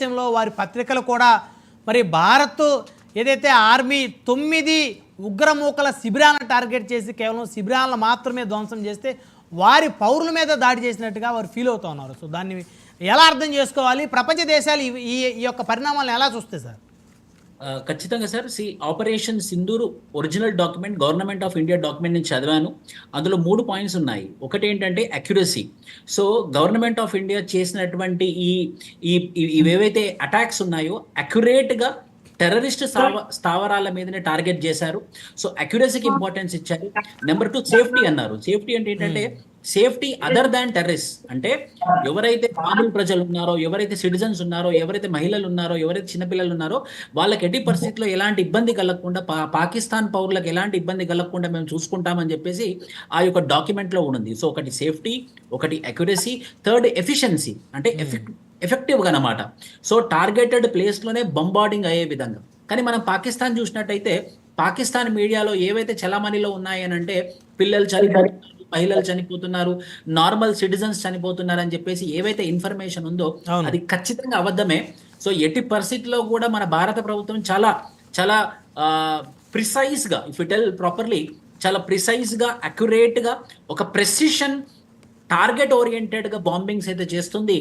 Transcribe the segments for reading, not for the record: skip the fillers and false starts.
దేశంలో వారి పత్రికలు కూడా మరి భారత్ ఏదైతే ఆర్మీ 9 ఉగ్రమూకల శిబిరాలను టార్గెట్ చేసి కేవలం శిబిరాలను మాత్రమే ధ్వంసం చేస్తే వారి పౌరుల మీద దాడి చేసినట్టుగా వారు ఫీల్ అవుతూ ఉన్నారు. సో దాన్ని ఎలా అర్థం చేసుకోవాలి? ప్రపంచ దేశాలు ఈ యొక్క పరిణామాలను ఎలా చూస్తాయి సార్? ఖచ్చితంగా sir. Operation Sindoor original document government of India document నేను చదివాను. అందులో 3 పాయింట్స్ ఉన్నాయి. ఒకటి ఏంటంటే accuracy. So government of India చేసినటువంటి ఇవేవైతే అటాక్స్ ఉన్నాయో అక్యురేట్గా టెర్రరిస్ట్ స్థావరాల మీదనే టార్గెట్ చేశారు. సో అక్యురసీకి ఇంపార్టెన్స్ ఇచ్చారు. నెంబర్ 2 సేఫ్టీ అన్నారు. సేఫ్టీ అంటే ఏంటంటే సేఫ్టీ అదర్ దాన్ టెర్రరిస్ట్. అంటే ఎవరైతే మామూలు ప్రజలు ఉన్నారో, ఎవరైతే సిటిజన్స్ ఉన్నారో, ఎవరైతే మహిళలు ఉన్నారో, ఎవరైతే చిన్నపిల్లలు ఉన్నారో వాళ్ళకి ఎట్టి పరిస్థితిలో ఎలాంటి ఇబ్బంది కలగకుండా, పాకిస్తాన్ పౌరులకు ఎలాంటి ఇబ్బంది కలగకుండా మేము చూసుకుంటామని చెప్పేసి ఆ యొక్క డాక్యుమెంట్లో ఉంది. సో ఒకటి సేఫ్టీ, ఒకటి అక్యురసీ, థర్డ్ ఎఫిషియన్సీ అంటే ఎఫెక్టివ్గా అన్నమాట. సో టార్గెటెడ్ ప్లేస్లోనే బంబార్డింగ్ అయ్యే విధంగా. కానీ మనం పాకిస్తాన్ చూసినట్టయితే పాకిస్తాన్ మీడియాలో ఏవైతే చలామణిలో ఉన్నాయనంటే పిల్లలు చనిపోతున్నారు, మహిళలు చనిపోతున్నారు, నార్మల్ సిటిజన్స్ చనిపోతున్నారు అని చెప్పేసి ఏవైతే ఇన్ఫర్మేషన్ ఉందో అది ఖచ్చితంగా అబద్ధమే. సో ఎట్టి పరిస్థితిలో కూడా మన భారత ప్రభుత్వం చాలా చాలా ప్రిసైజ్గా, ఇఫ్ యు టెల్ ప్రాపర్లీ, చాలా ప్రిసైజ్గా అక్యురేట్గా ఒక ప్రెసిషన్ టార్గెట్ ఓరియంటెడ్గా బాంబింగ్స్ అయితే చేస్తుంది.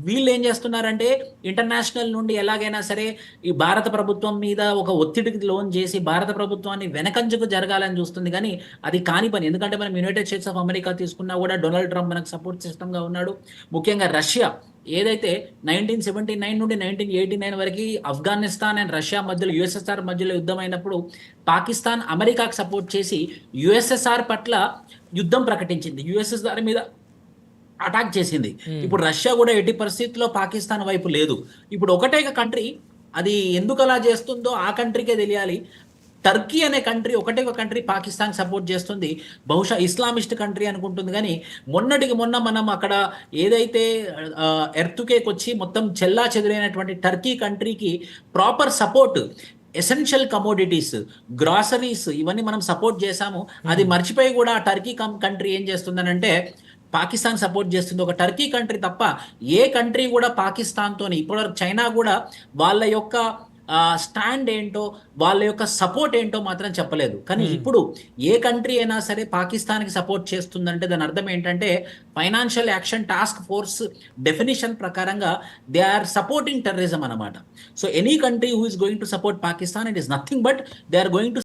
వీళ్ళు ఏం చేస్తున్నారంటే ఇంటర్నేషనల్ నుండి ఎలాగైనా సరే ఈ భారత ప్రభుత్వం మీద ఒక ఒత్తిడికి లోన్ చేసి భారత ప్రభుత్వాన్ని వెనకంజకు జరగాలని చూస్తుంది. కానీ అది కాని పని. ఎందుకంటే మనం యునైటెడ్ స్టేట్స్ ఆఫ్ అమెరికా తీసుకున్నా కూడా డొనాల్డ్ ట్రంప్ మనకు సపోర్ట్ సిస్టమ్గా ఉన్నాడు. ముఖ్యంగా రష్యా ఏదైతే 1979 నుండి 1989 వరకు ఆఫ్ఘనిస్తాన్ అండ్ రష్యా మధ్యలో, యుఎస్ఎస్ఆర్ మధ్యలో యుద్ధం అయినప్పుడు పాకిస్తాన్ అమెరికాకు సపోర్ట్ చేసి యుఎస్ఎస్ఆర్ పట్ల యుద్ధం ప్రకటించింది, యుఎస్ఎస్ఆర్ మీద అటాక్ చేసింది. ఇప్పుడు రష్యా కూడా ఎట్టి పరిస్థితుల్లో పాకిస్తాన్ వైపు లేదు. ఇప్పుడు ఒకటే కంట్రీ, అది ఎందుకు అలా చేస్తుందో ఆ కంట్రీకే తెలియాలి. టర్కీ అనే కంట్రీ, ఒకటే ఒక కంట్రీ పాకిస్తాన్ సపోర్ట్ చేస్తుంది. బహుశా ఇస్లామిస్ట్ కంట్రీ అనుకుంటుంది. కానీ మొన్నటికి మొన్న మనం అక్కడ ఏదైతే ఎర్త్క్వేక్ వచ్చి మొత్తం చెల్లా చెదురైనటువంటి టర్కీ కంట్రీకి proper support, essential commodities, groceries ఇవన్నీ మనం సపోర్ట్ చేశాము. అది మర్చిపోయి కూడా ఆ టర్కీ కంట్రీ ఏం చేస్తుందనంటే పాకిస్తాన్ సపోర్ట్ చేస్తుంది. ఒక టర్కీ కంట్రీ తప్ప ఏ కంట్రీ కూడా పాకిస్తాన్తో, ఇప్పటివరకు చైనా కూడా వాళ్ళ యొక్క స్టాండ్ ఏంటో, వాళ్ళ యొక్క సపోర్ట్ ఏంటో మాత్రం చెప్పలేదు. కానీ ఇప్పుడు ఏ కంట్రీ అయినా సరే పాకిస్తాన్కి సపోర్ట్ చేస్తుందంటే దాని అర్థం ఏంటంటే financial action task force definition ప్రకారంగా దే ఆర్ సపోర్టింగ్ టెర్రరిజం అనమాట. So any country who is going to support Pakistan, it is nothing but they are going to